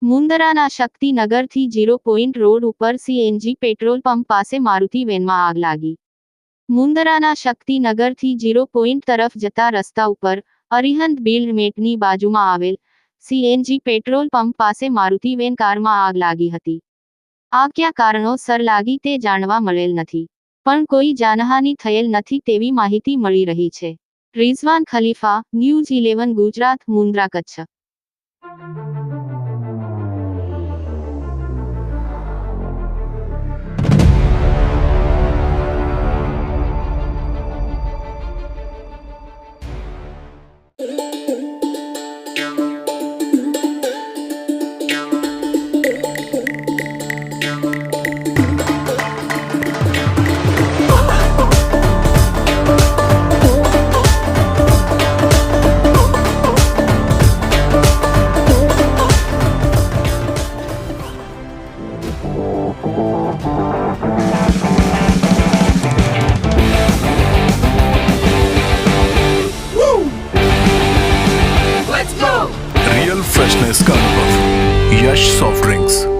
મુંદરાના શક્તિનગરથી 0 point road ઉપર CNG petrol pump પાસે મારુતિ વેનમાં આગ લાગી. મુંદરાના શક્તિનગરથી 0 પોઈન્ટ તરફ જતા રસ્તા ઉપર અરિહંત બિલ્ડ મેટની બાજુમાં આવેલ સીએનજી પેટ્રોલ પંપ પાસે મારુતિ વેન કારમાં આગ લાગી હતી. આગ કયા કારણોસર લાગી તે જાણવા મળેલ નથી, પણ કોઈ જાનહાનિ થયેલ નથી તેવી માહિતી મળી રહી છે. Rizwan Khalifa, news 11 Gujarat, Mundra, Kutch. Real freshness का अनुभव, यश सॉफ्ट ड्रिंक्स.